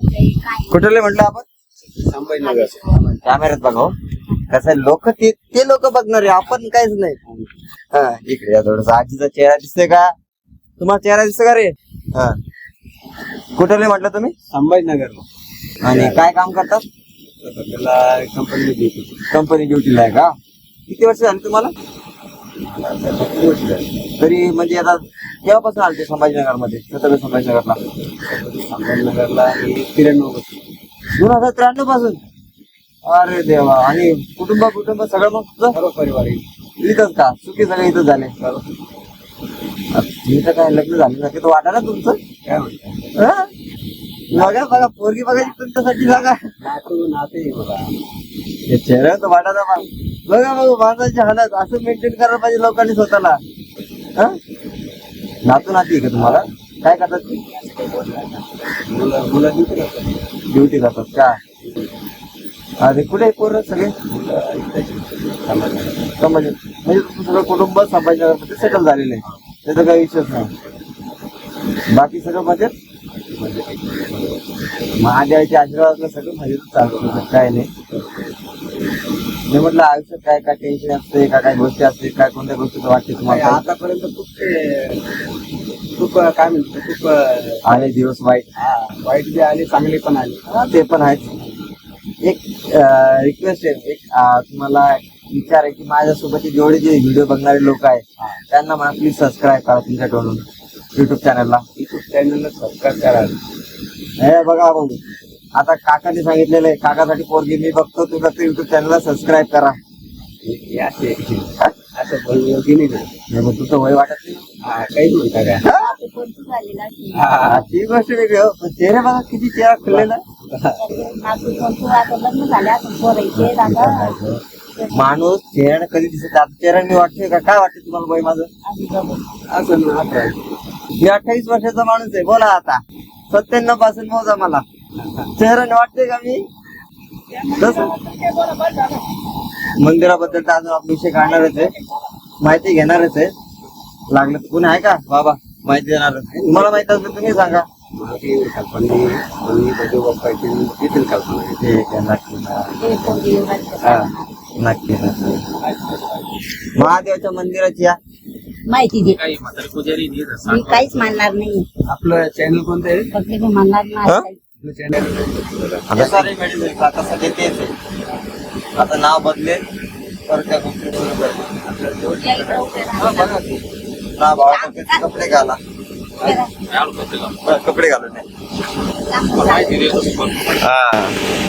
कुठले म्हटलं आपण? संभाजीनगर. कॅमेऱ्यात बघा हो. कसं लोक ते लोक बघणार आहे, आपण काहीच नाही. हा इकडे या थोडस. आजीचा चेहरा दिसतोय का तुम्हाला? चेहरा दिसतो का रे? हा कुठले म्हटलं तुम्ही? संभाजीनगर. आणि काय काम करतात? त्याला कंपनी ड्युटीला आहे का? किती वर्ष झाली तुम्हाला? तरी म्हणजे आता केव्हापासून आले ते संभाजीनगर मध्ये? छत्रपती संभाजीनगरला संभाजीनगरला 2093 पासून? अरे देवा. आणि कुटुंब सगळं मग तुझं सर्व परिवार इथंच का? चुकी सगळं इथं झाले? इथं काय लग्न झालं ना? तिथं वाटा ना तुमचं? काय म्हणतात? बघा पोरगी बघायची तुमच्यासाठी बघा. नाते बघा. चेहरा तर वाटायला बघा माणसाची हालत असं मेंटेन करायला पाहिजे लोकांनी स्वतःला. नातू नाती आहे का तुम्हाला? काय करतात ती? मुलं ड्युटी करतात का? अरे कुठे पोरं सगळे? संभाजी म्हणजे तुमचं सगळं कुटुंब संभाजीनगरमध्ये सेटल झालेलं आहे, त्याचा काही विषयच नाही. बाकी सगळं मजेत? महादेवाच्या आशीर्वादाला सगळं मजेत चालतं, काय नाही. मी म्हटलं आयुष्यात काय काय टेन्शन असते का, काय गोष्टी असते काय, कोणत्या गोष्टीचं वाटते तुम्हाला? आतापर्यंत खूप काय म्हणतो, खूप आले दिवस वाईट. वाईट बी आले, चांगले पण आले. ते पण आहेत. एक रिक्वेस्ट आहे, एक तुम्हाला विचार आहे की माझ्यासोबत जेवढे जे व्हिडिओ बघणारे लोक आहेत त्यांना मला प्लीज सबस्क्राईब करा तुमच्याकडून युट्यूब चॅनलला. सबस्क्राईब करा. हे बघा भाऊ, आता काकाने सांगितलेलं आहे, काकासाठी पोरगी मी बघतो, तू फक्त युट्यूब चॅनलला सबस्क्राईब करा. असं बोललो की नाही, मग तुझं वय वाटत नाही? काहीच म्हणता काय. ती गोष्ट वेगळी हो, पण चेहरा बघा किती चेहरा खुललेला. माणूस चेहऱ्याने कधी दिसत, आता चेहऱ्याने वाटतोय का? काय वाटतं तुम्हाला बाई माझं? असं ना, मी 28 वर्षाचा माणूस आहे. बोला आता 97 पासून मोजा मला. चेहऱ्याने वाटतंय का मी तसं? मंदिराबद्दल तर अजून आपण विषय काढणारच आहे, माहिती घेणारच आहे. लागलं तर कोणी आहे का बाबा माहिती देणार? तुम्हाला माहिती असेल तुम्ही सांगा. नक्की नक्की. महादेवाच्या मंदिराची या माहिती दे. मी काहीच मानणार नाही. आपलं चॅनल कोणतं आहे? फक्त मी मानणार नाही. आता सध्या तेच आहे. आता नाव बदलेल तर त्या गोष्टी ना भावा कपडे घाला, कपडे घालून